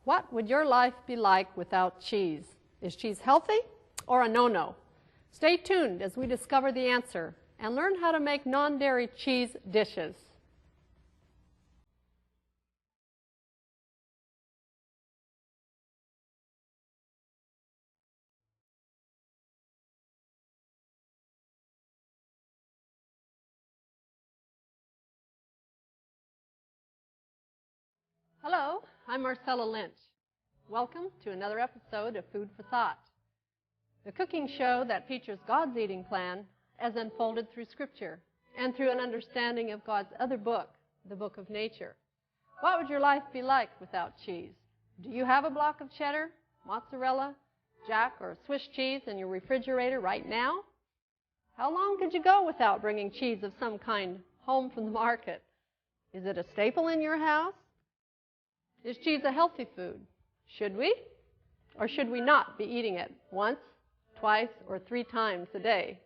What would your life be like without cheese? Is cheese healthy or a no-no? Stay tuned as we discover the answer and learn how to make non-dairy cheese dishes. Hello, I'm Marcella Lynch. Welcome to another episode of Food for Thought, the cooking show that features God's eating plan as unfolded through Scripture and through an understanding of God's other book, the Book of Nature. What would your life be like without cheese? Do you have a block of cheddar, mozzarella, Jack, or Swiss cheese in your refrigerator right now? How long could you go without bringing cheese of some kind home from the market? Is it a staple in your house? Is cheese a healthy food? Should we or should we not be eating it once, twice, or 3 times a day?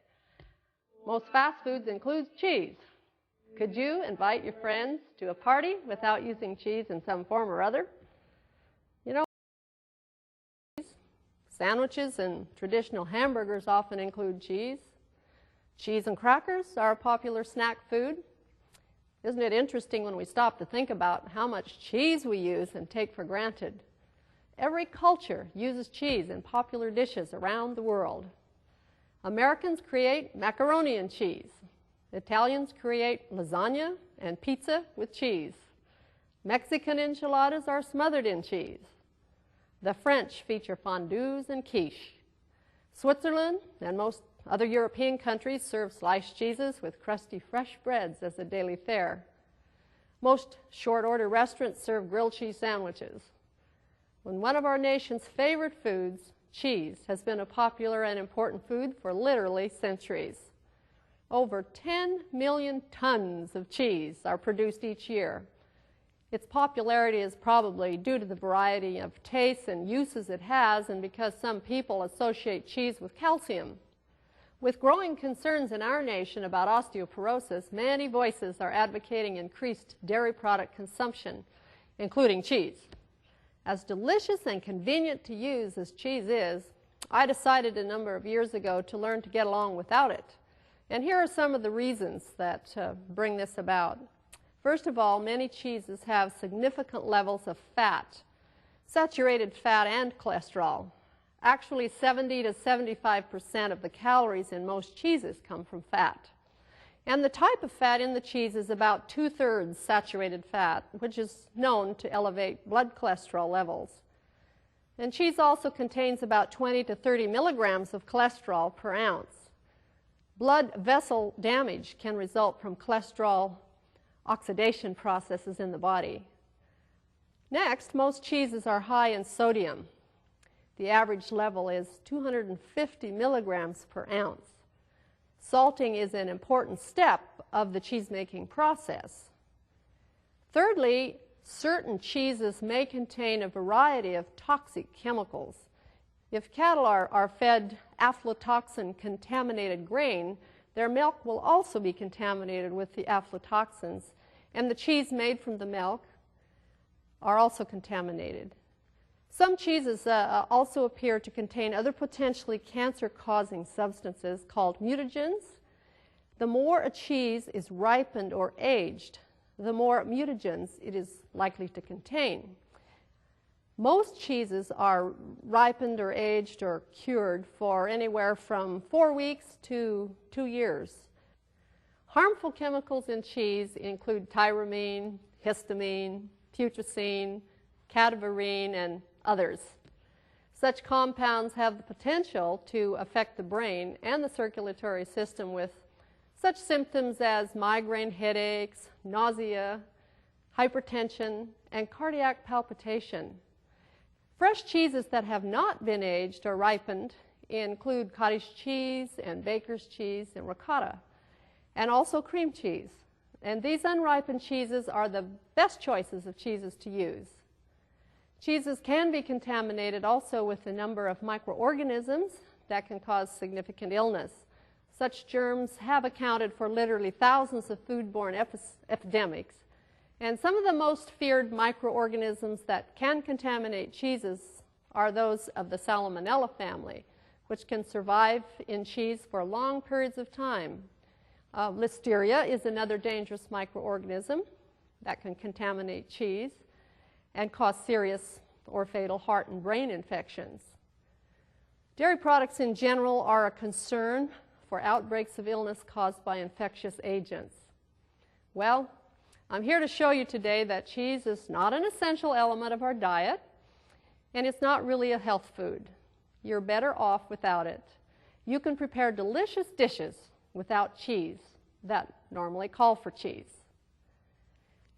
Most fast foods include cheese. Could you invite your friends to a party without using cheese in some form or other? You know, sandwiches and traditional hamburgers often include cheese. Cheese and crackers are a popular snack food. Isn't it interesting when we stop to think about how much cheese we use and take for granted? Every culture uses cheese in popular dishes around the world. Americans create macaroni and cheese. Italians create lasagna and pizza with cheese. Mexican enchiladas are smothered in cheese. The French feature fondues and quiche. Switzerland and most other European countries serve sliced cheeses with crusty fresh breads as a daily fare. Most short-order restaurants serve grilled cheese sandwiches. When one of our nation's favorite foods, cheese, has been a popular and important food for literally centuries. Over 10 million tons of cheese are produced each year. Its popularity is probably due to the variety of tastes and uses it has, and because some people associate cheese with calcium. With growing concerns in our nation about osteoporosis, many voices are advocating increased dairy product consumption, including cheese. As delicious and convenient to use as cheese is, I decided a number of years ago to learn to get along without it. And here are some of the reasons that bring this about. First of all, many cheeses have significant levels of fat, saturated fat and cholesterol. Actually, 70 to 75% of the calories in most cheeses come from fat. And the type of fat in the cheese is about 2/3 saturated fat, which is known to elevate blood cholesterol levels. And cheese also contains about 20 to 30 milligrams of cholesterol per ounce. Blood vessel damage can result from cholesterol oxidation processes in the body. Next, most cheeses are high in sodium. The average level is 250 milligrams per ounce. Salting is an important step of the cheese-making process. Thirdly, certain cheeses may contain a variety of toxic chemicals. If cattle are fed aflatoxin-contaminated grain, their milk will also be contaminated with the aflatoxins, and the cheese made from the milk are also contaminated. Some cheeses also appear to contain other potentially cancer-causing substances called mutagens. The more a cheese is ripened or aged, the more mutagens it is likely to contain. Most cheeses are ripened or aged or cured for anywhere from 4 weeks to 2 years. Harmful chemicals in cheese include tyramine, histamine, putrescine, cadaverine, and others. Such compounds have the potential to affect the brain and the circulatory system with such symptoms as migraine headaches, nausea, hypertension, and cardiac palpitation. Fresh cheeses that have not been aged or ripened include cottage cheese and baker's cheese and ricotta, and also cream cheese. And these unripened cheeses are the best choices of cheeses to use. Cheeses can be contaminated also with a number of microorganisms that can cause significant illness. Such germs have accounted for literally thousands of foodborne epidemics, And some of the most feared microorganisms that can contaminate cheeses are those of the Salmonella family, which can survive in cheese for long periods of time. Listeria is another dangerous microorganism that can contaminate cheese and cause serious or fatal heart and brain infections. Dairy products in general are a concern for outbreaks of illness caused by infectious agents. Well, I'm here to show you today that cheese is not an essential element of our diet, and it's not really a health food. You're better off without it. You can prepare delicious dishes without cheese that normally call for cheese.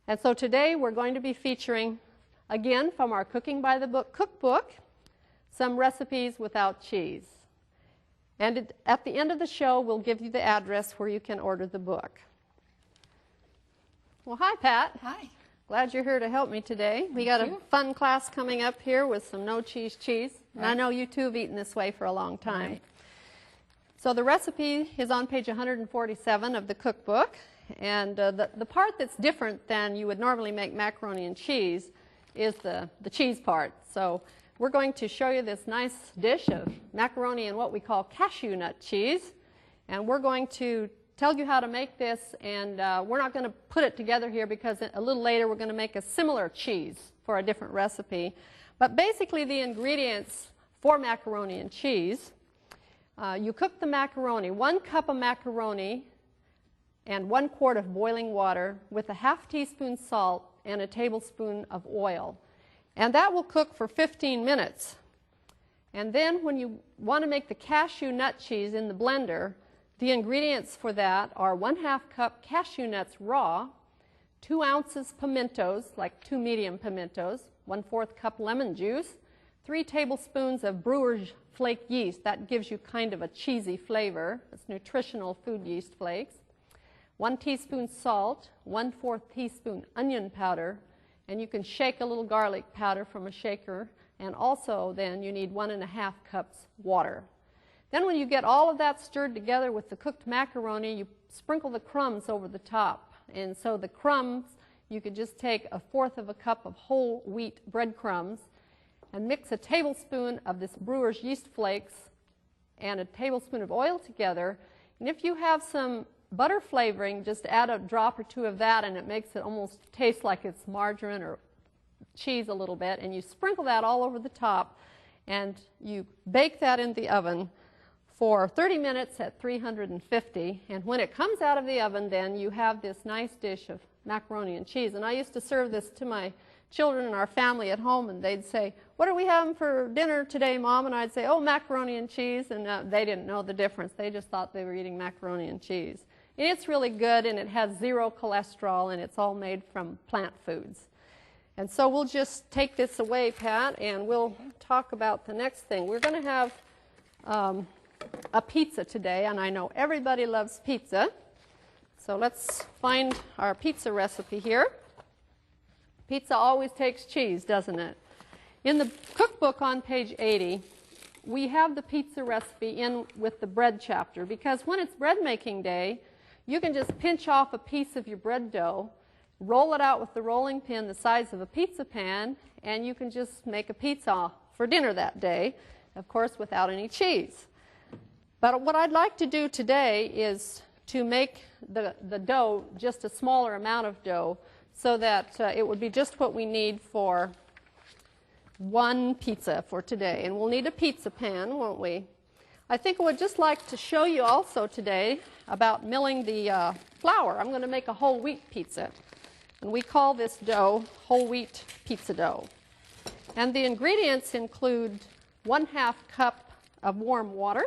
And so today we're going to be featuring, again from our Cooking by the Book cookbook, some recipes without cheese. And at the end of the show, we'll give you the address where you can order the book. Well, hi, Pat. Hi. Glad you're here to help me today. We got a fun class coming up here with some no cheese cheese. And I know you two have eaten this way for a long time. Right. So the recipe is on page 147 of the cookbook. And the part that's different than you would normally make macaroni and cheese is the cheese part. So we're going to show you this nice dish of macaroni and what we call cashew nut cheese. And we're going to tell you how to make this, and we're not going to put it together here because a little later we're going to make a similar cheese for a different recipe. But basically the ingredients for macaroni and cheese, you cook the macaroni, 1 cup of macaroni and 1 quart of boiling water with a ½ teaspoon salt and a tablespoon of oil. And that will cook for 15 minutes. And then when you want to make the cashew nut cheese in the blender, the ingredients for that are 1/2 cup cashew nuts raw, 2 ounces pimentos, like 2 medium pimentos, 1/4 cup lemon juice, 3 tablespoons of brewer's flake yeast. That gives you kind of a cheesy flavor. It's nutritional food yeast flakes. 1 teaspoon salt, 1/4 teaspoon onion powder, and you can shake a little garlic powder from a shaker, and also then you need 1½ cups water. Then when you get all of that stirred together with the cooked macaroni, you sprinkle the crumbs over the top. And so the crumbs, you could just take 1/4 cup of whole wheat breadcrumbs and mix a tablespoon of this brewer's yeast flakes and a tablespoon of oil together. And if you have some butter flavoring, just add a drop or 2 of that, and it makes it almost taste like it's margarine or cheese a little bit. And you sprinkle that all over the top, and you bake that in the oven for 30 minutes at 350. And when it comes out of the oven, then you have this nice dish of macaroni and cheese. And I used to serve this to my children and our family at home, and they'd say, "What are we having for dinner today, Mom?" And I'd say, "Oh, macaroni and cheese." And they didn't know the difference. They just thought they were eating macaroni and cheese. And it's really good, and it has 0 cholesterol, and it's all made from plant foods. And so we'll just take this away, Pat, and we'll talk about the next thing. We're going to have a pizza today, and I know everybody loves pizza. So let's find our pizza recipe here. Pizza always takes cheese, doesn't it? In the cookbook on page 80, we have the pizza recipe in with the bread chapter, because when it's bread making day, you can just pinch off a piece of your bread dough, roll it out with the rolling pin the size of a pizza pan, and you can just make a pizza for dinner that day, of course without any cheese. But what I'd like to do today is to make the dough just a smaller amount of dough so that it would be just what we need for 1 pizza for today. And we'll need a pizza pan, won't we? I think I would just like to show you also today about milling the flour. I'm going to make a whole wheat pizza. And we call this dough whole wheat pizza dough. And the ingredients include 1/2 cup of warm water,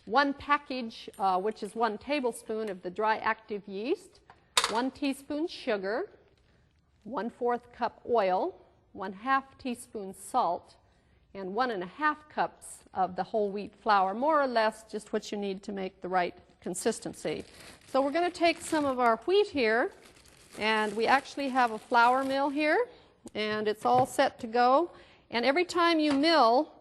1 package, which is 1 tablespoon of the dry active yeast, 1 teaspoon sugar, 1/4 cup oil, 1/2 teaspoon salt, and 1½ cups of the whole wheat flour, more or less just what you need to make the right consistency. So we're going to take some of our wheat here, and we actually have a flour mill here, and it's all set to go. And every time you mill,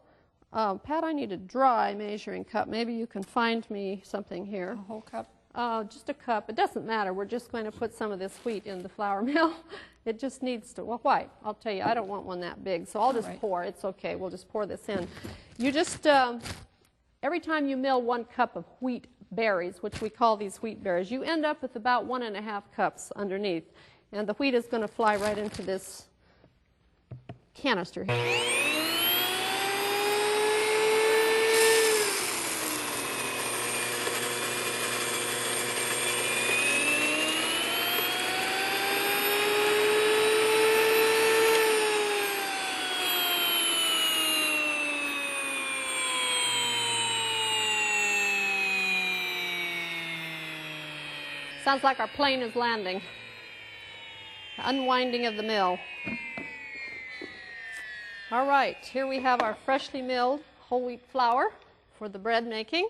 Pat, I need a dry measuring cup. Maybe you can find me something here. A whole cup? Just a cup. It doesn't matter. We're just going to put some of this wheat in the flour mill. It just needs to, well, white. I'll tell you, I don't want one that big, so I'll just pour. It's okay. We'll just pour this in. You just, every time you mill 1 cup of wheat berries, which we call these wheat berries, you end up with about 1.5 cups underneath. And the wheat is going to fly right into this canister here. Sounds like our plane is landing. The unwinding of the mill. All right, here we have our freshly milled whole wheat flour for the bread making.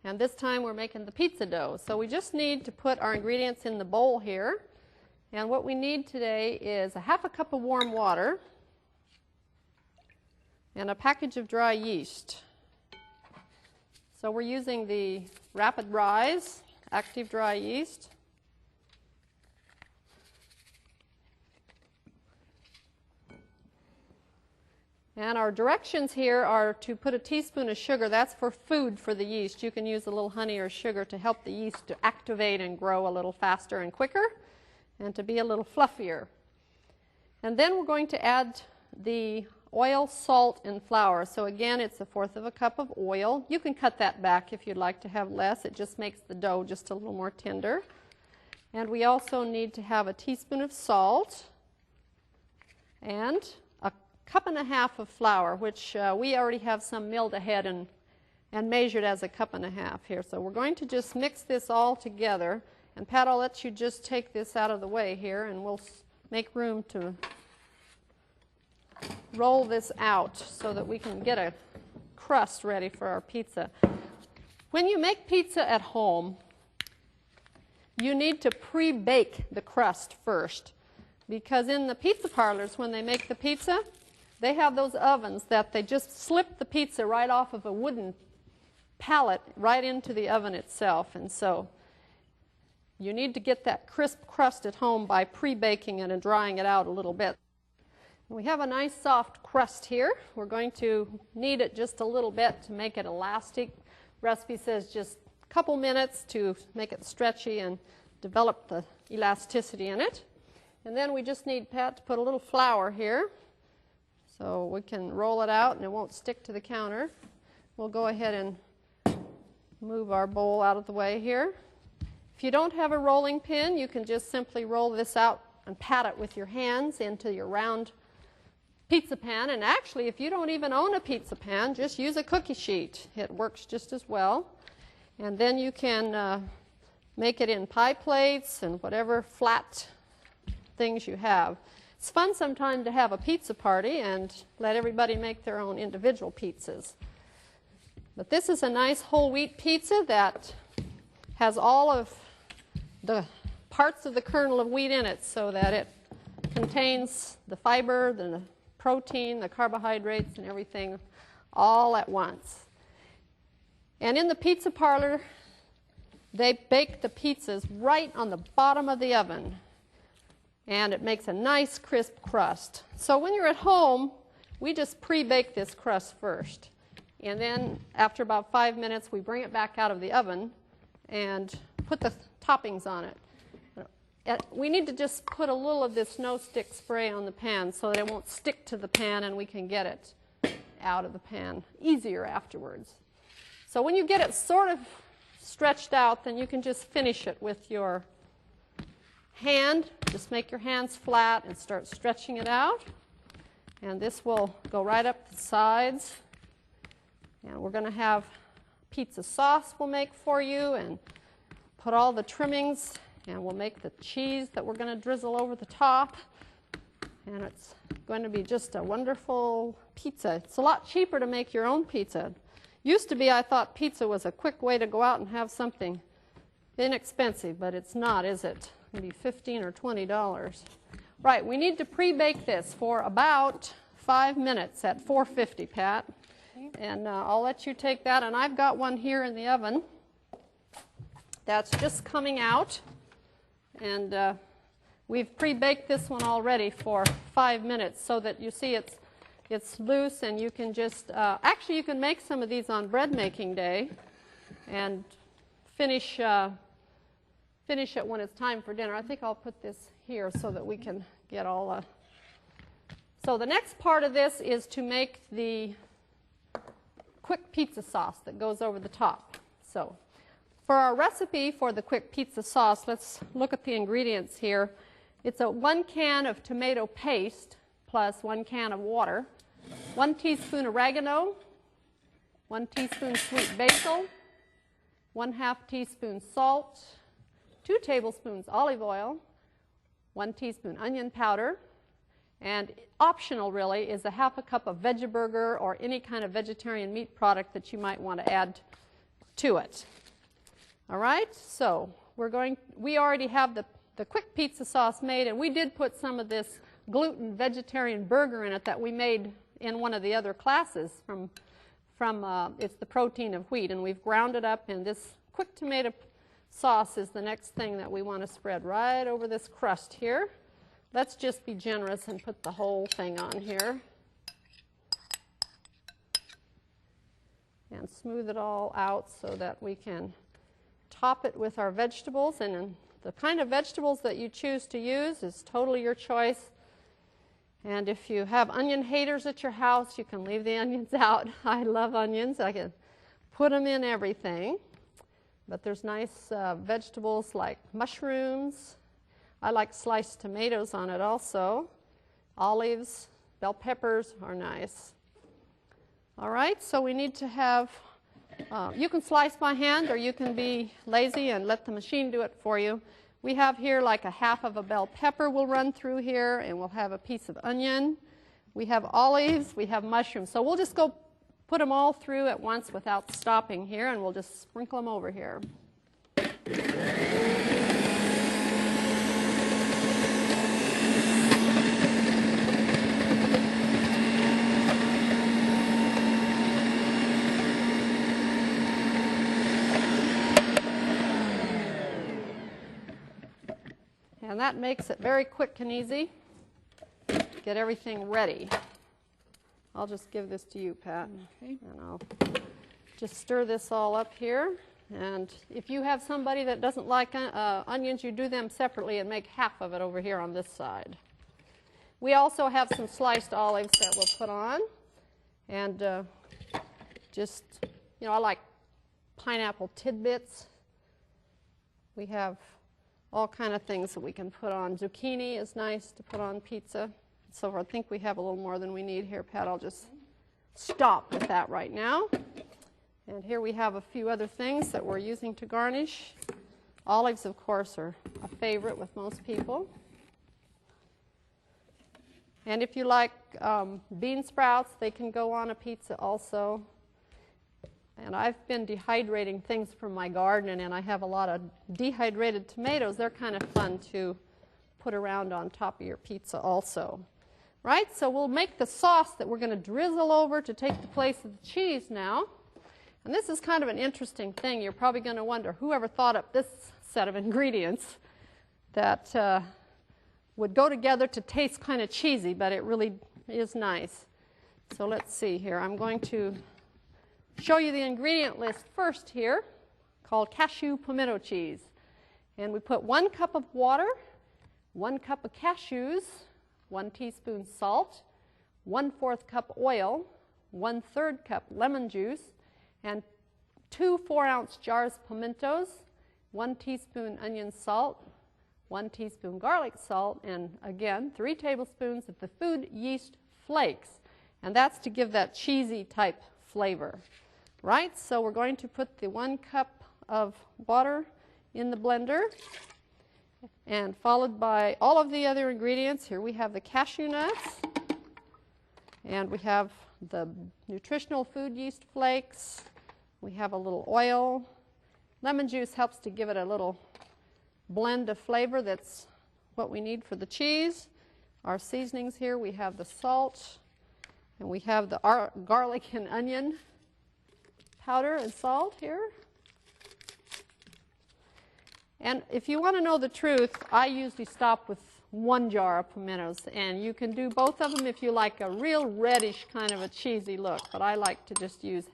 And this time we're making the pizza dough. So we just need to put our ingredients in the bowl here. And what we need today is 1/2 cup of warm water and a package of dry yeast. So we're using the Rapid Rise active dry yeast. And our directions here are to put a teaspoon of sugar. That's for food for the yeast. You can use a little honey or sugar to help the yeast to activate and grow a little faster and quicker and to be a little fluffier. And then we're going to add the oil, salt, and flour. So again, it's 1/4 cup of oil. You can cut that back if you'd like to have less. It just makes the dough just a little more tender. And we also need to have a teaspoon of salt and 1.5 cups of flour, which we already have some milled ahead and measured as 1.5 cups here. So we're going to just mix this all together. And Pat, I'll let you just take this out of the way here, and we'll make room to roll this out so that we can get a crust ready for our pizza. When you make pizza at home, you need to pre-bake the crust first, because in the pizza parlors, when they make the pizza, they have those ovens that they just slip the pizza right off of a wooden pallet right into the oven itself. And so you need to get that crisp crust at home by pre-baking it and drying it out a little bit. We have a nice soft crust here. We're going to knead it just a little bit to make it elastic. Recipe says just a couple minutes to make it stretchy and develop the elasticity in it. And then we just need, Pat, to put a little flour here so we can roll it out and it won't stick to the counter. We'll go ahead and move our bowl out of the way here. If you don't have a rolling pin, you can just simply roll this out and pat it with your hands into your round pizza pan. And actually, if you don't even own a pizza pan, just use a cookie sheet. It works just as well. And then you can make it in pie plates and whatever flat things you have. It's fun sometimes to have a pizza party and let everybody make their own individual pizzas. But this is a nice whole wheat pizza that has all of the parts of the kernel of wheat in it, so that it contains the fiber, the protein, the carbohydrates, and everything all at once. And in the pizza parlor, they bake the pizzas right on the bottom of the oven, and it makes a nice crisp crust. So when you're at home, we just pre-bake this crust first, and then after about 5 minutes we bring it back out of the oven and put the toppings on it. We need to just put a little of this no-stick spray on the pan so that it won't stick to the pan and we can get it out of the pan easier afterwards. So when you get it sort of stretched out, then you can just finish it with your hand. Just make your hands flat and start stretching it out. And this will go right up the sides. And we're going to have pizza sauce we'll make for you and put all the trimmings. And we'll make the cheese that we're going to drizzle over the top. And it's going to be just a wonderful pizza. It's a lot cheaper to make your own pizza. Used to be, I thought pizza was a quick way to go out and have something inexpensive, but it's not, is it? Maybe $15 or $20. Right, we need to pre-bake this for about 5 minutes at 450, Pat. And I'll let you take that. And I've got one here in the oven. that's just coming out. And we've pre-baked this one already for 5 minutes so that you see it's loose, and you can just, actually you can make some of these on bread making day and finish it when it's time for dinner. I think I'll put this here so that we can get all So the next part of this is to make the quick pizza sauce that goes over the top. So for our recipe for the quick pizza sauce, let's look at the ingredients here. It's 1 can of tomato paste plus 1 can of water, 1 teaspoon oregano, 1 teaspoon sweet basil, 1/2 teaspoon salt, 2 tablespoons olive oil, 1 teaspoon onion powder, and optional really is 1/2 cup of veggie-burger or any kind of vegetarian meat product that you might want to add to it. All right, so we already have the quick pizza sauce made, and we did put some of this gluten vegetarian burger in it that we made in one of the other classes from it's the protein of wheat, and we've ground it up, and this quick tomato sauce is the next thing that we want to spread right over this crust here. Let's just be generous and put the whole thing on here and smooth it all out so that we can top it with our vegetables. And the kind of vegetables that you choose to use is totally your choice. And if you have onion haters at your house, you can leave the onions out. I love onions. I can put them in everything. But there's nice vegetables like mushrooms. I like sliced tomatoes on it also. Olives, bell peppers are nice. All right, so we need to have, you can slice by hand, or you can be lazy and let the machine do it for you. We have here like 1/2 of a bell pepper will run through here, and we'll have a piece of onion. We have olives, we have mushrooms. So we'll just go put them all through at once without stopping here, and we'll just sprinkle them over here. And that makes it very quick and easy. Get everything ready. I'll just give this to you, Pat. Okay. And I'll just stir this all up here. And if you have somebody that doesn't like onions, you do them separately and make 1/2 of it over here on this side. We also have some sliced olives that we'll put on. And just, you know, I like pineapple tidbits. We have all kind of things that we can put on. Zucchini is nice to put on pizza. So I think we have a little more than we need here, Pat. I'll just stop with that right now. And here we have a few other things that we're using to garnish. Olives, of course, are a favorite with most people. And if you like bean sprouts, they can go on a pizza also. And I've been dehydrating things from my garden, and I have a lot of dehydrated tomatoes. They're kind of fun to put around on top of your pizza also. Right? So we'll make the sauce that we're going to drizzle over to take the place of the cheese now. And this is kind of an interesting thing. You're probably going to wonder, whoever thought up this set of ingredients that would go together to taste kind of cheesy, but it really is nice. So let's see here. I'm going to show you the ingredient list first here, called Cashew pimento cheese. And we put 1 cup of water, 1 cup of cashews, 1 teaspoon salt, 1/4 cup oil, 1/3 cup lemon juice, and 2 4-ounce jars pimentos, 1 teaspoon onion salt, 1 teaspoon garlic salt, and again 3 tablespoons of the food yeast flakes. And that's to give that cheesy type flavor. Right, so we're going to put the 1 cup of water in the blender, and followed by all of the other ingredients. Here we have the cashew nuts, and we have the nutritional food yeast flakes. We have a little oil. Lemon juice helps to give it a little blend of flavor. That's what we need for the cheese. Our seasonings here, we have the salt, and we have the garlic and onion powder and salt here. And if you want to know the truth, I usually stop with 1 jar of pimentos, and you can do both of them if you like a real reddish kind of a cheesy look, but I like to just use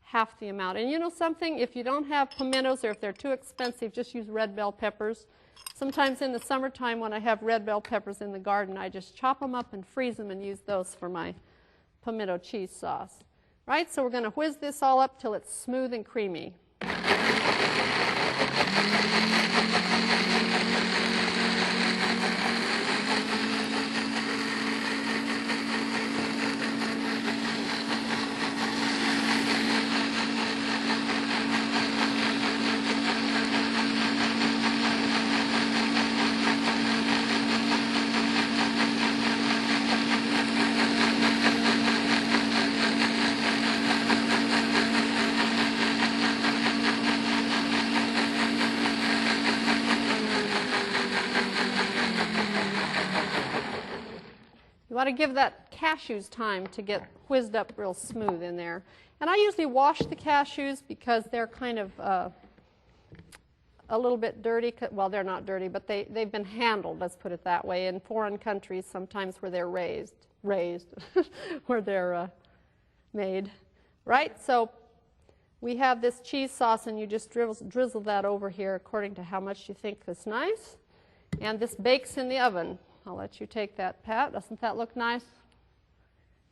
half the amount. And you know something, if you don't have pimentos or if they're too expensive, just use red bell peppers. Sometimes in the summertime when I have red bell peppers in the garden, I just chop them up and freeze them and use those for my pimento cheese sauce. Right, so we're going to whiz this all up till it's smooth and creamy. You want to give that cashews time to get whizzed up real smooth in there. And I usually wash the cashews because they're kind of a little bit dirty. Well, they're not dirty, but they've been handled, let's put it that way, in foreign countries sometimes where they're raised, where they're made. Right? So we have this cheese sauce, and you just drizzle that over here according to how much you think is nice. And this bakes in the oven. I'll let you take that, Pat. Doesn't that look nice?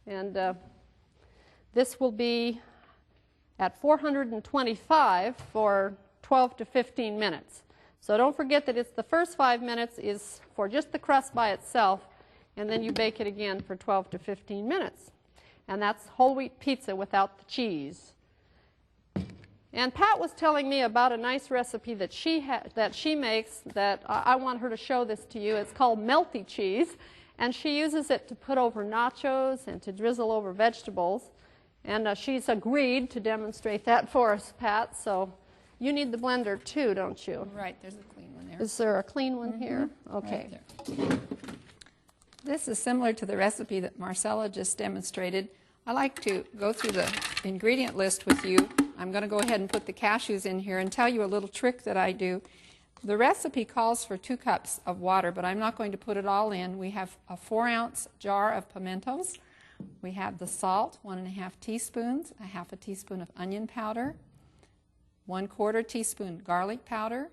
And this will be at 425 for 12 to 15 minutes. So don't forget that it's the first 5 minutes is for just the crust by itself, and then you bake it again for 12 to 15 minutes. And that's whole wheat pizza without the cheese. And Pat was telling me about a nice recipe that she makes that I want her to show this to you. It's called Melty cheese, and she uses it to put over nachos and to drizzle over vegetables. And she's agreed to demonstrate that for us, Pat. So you need the blender too, don't you? Right, there's a clean one there. Is there a clean one here? Okay. Right there. This is similar to the recipe that Marcella just demonstrated. I like to go through the ingredient list with you. I'm going to go ahead and put the cashews in here and tell you a little trick that I do. The recipe calls for 2 cups of water, but I'm not going to put it all in. We have a 4-ounce jar of pimentos. We have the salt, 1½ teaspoons, a half a teaspoon of onion powder, 1/4 teaspoon garlic powder,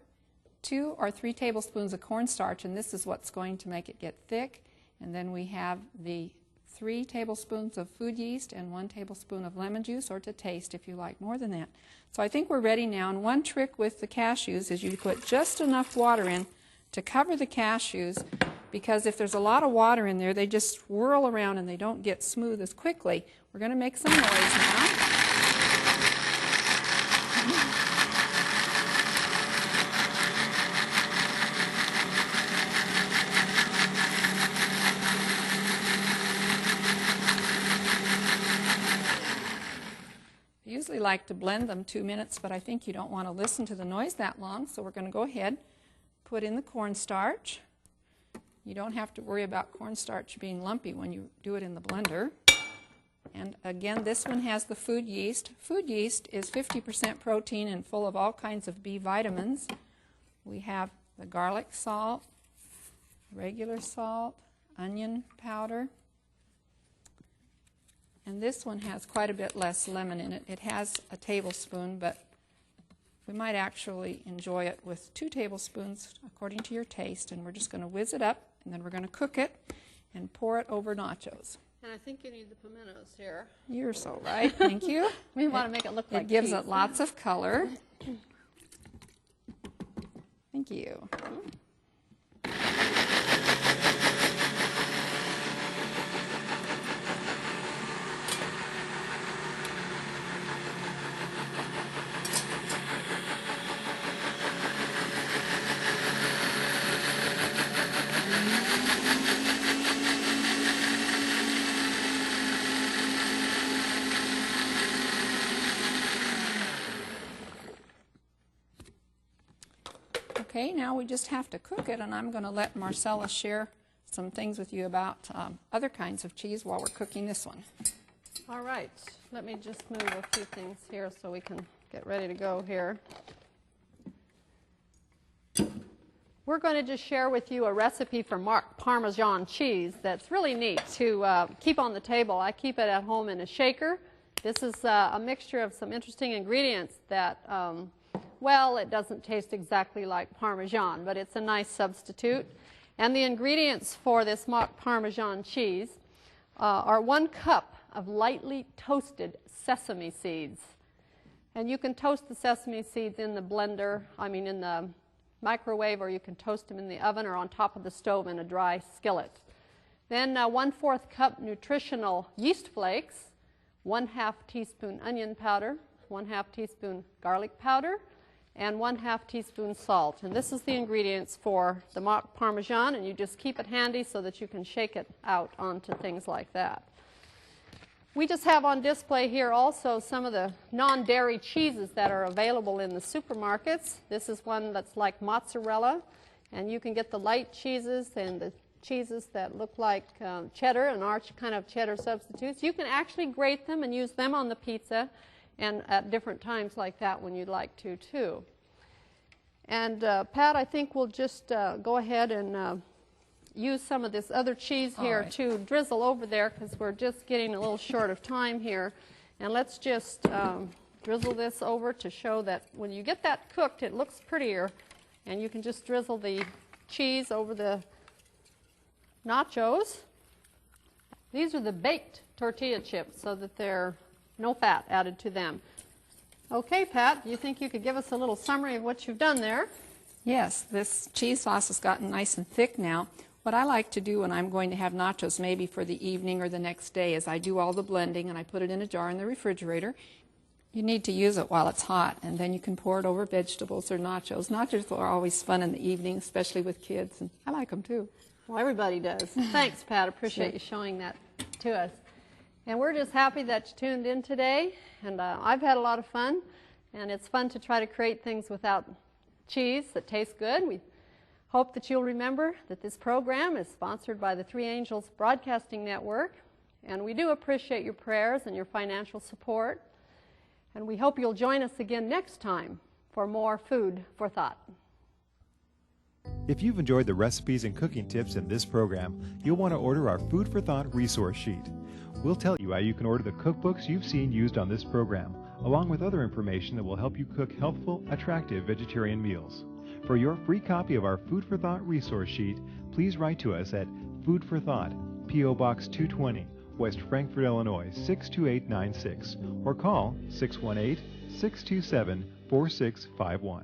2 or 3 tablespoons of cornstarch, and this is what's going to make it get thick. And then we have the 3 tablespoons of food yeast and 1 tablespoon of lemon juice, or to taste if you like more than that. So I think we're ready now. And one trick with the cashews is you put just enough water in to cover the cashews, because if there's a lot of water in there, they just swirl around and they don't get smooth as quickly. We're going to make some noise now. I usually like to blend them 2 minutes, but I think you don't want to listen to the noise that long, so we're going to go ahead, put in the cornstarch. You don't have to worry about cornstarch being lumpy when you do it in the blender. And again, this one has the food yeast. Food yeast is 50% protein and full of all kinds of B vitamins. We have the garlic salt, regular salt, onion powder. And this one has quite a bit less lemon in it. It has a tablespoon, but we might actually enjoy it with 2 tablespoons according to your taste. And we're just going to whiz it up, and then we're going to cook it and pour it over nachos. And I think you need the pimentos here. You're so right. Thank you. We want to make it look like It gives cheese. it lots of color. Thank you. Okay, now we just have to cook it, and I'm going to let Marcella share some things with you about other kinds of cheese while we're cooking this one. All right, let me just move a few things here so we can get ready to go here. We're going to just share with you a recipe for Parmesan cheese that's really neat to keep on the table. I keep it at home in a shaker. This is a mixture of some interesting ingredients that, well, it doesn't taste exactly like Parmesan, but it's a nice substitute. And the ingredients for this mock Parmesan cheese are 1 cup of lightly toasted sesame seeds. And you can toast the sesame seeds in the blender, in the microwave, or you can toast them in the oven or on top of the stove in a dry skillet. Then 1/4 cup nutritional yeast flakes, 1/2 teaspoon onion powder, 1/2 teaspoon garlic powder, and 1/2 teaspoon salt. And this is the ingredients for the mock Parmesan, and you just keep it handy so that you can shake it out onto things like that. We just have on display here also some of the non-dairy cheeses that are available in the supermarkets. This is one that's like mozzarella, and you can get the light cheeses and the cheeses that look like cheddar and our kind of cheddar substitutes. You can actually grate them and use them on the pizza and at different times like that when you'd like to too. And Pat, I think we'll just go ahead and use some of this other cheese here to drizzle over there, because we're just getting a little short of time here. And let's just drizzle this over to show that when you get that cooked, it looks prettier. And you can just drizzle the cheese over the nachos. These are the baked tortilla chips, so that there's no fat added to them. Okay, Pat, do you think you could give us a little summary of what you've done there? Yes, this cheese sauce has gotten nice and thick now. What I like to do when I'm going to have nachos, maybe for the evening or the next day, is I do all the blending and I put it in a jar in the refrigerator. You need to use it while it's hot, and then you can pour it over vegetables or nachos. Nachos are always fun in the evening, especially with kids, and I like them too. Well, everybody does. Thanks, Pat. Appreciate you showing that to us. And we're just happy that you tuned in today, and I've had a lot of fun, and it's fun to try to create things without cheese that taste good. We hope that you'll remember that this program is sponsored by the Three Angels Broadcasting Network, and we do appreciate your prayers and your financial support, and we hope you'll join us again next time for more Food for Thought. If you've enjoyed the recipes and cooking tips in this program, you'll want to order our Food for Thought resource sheet. We'll tell you how you can order the cookbooks you've seen used on this program, along with other information that will help you cook healthful, attractive vegetarian meals. For your free copy of our Food for Thought resource sheet, please write to us at Food for Thought, P.O. Box 220, West Frankfort, Illinois 62896, or call 618-627-4651.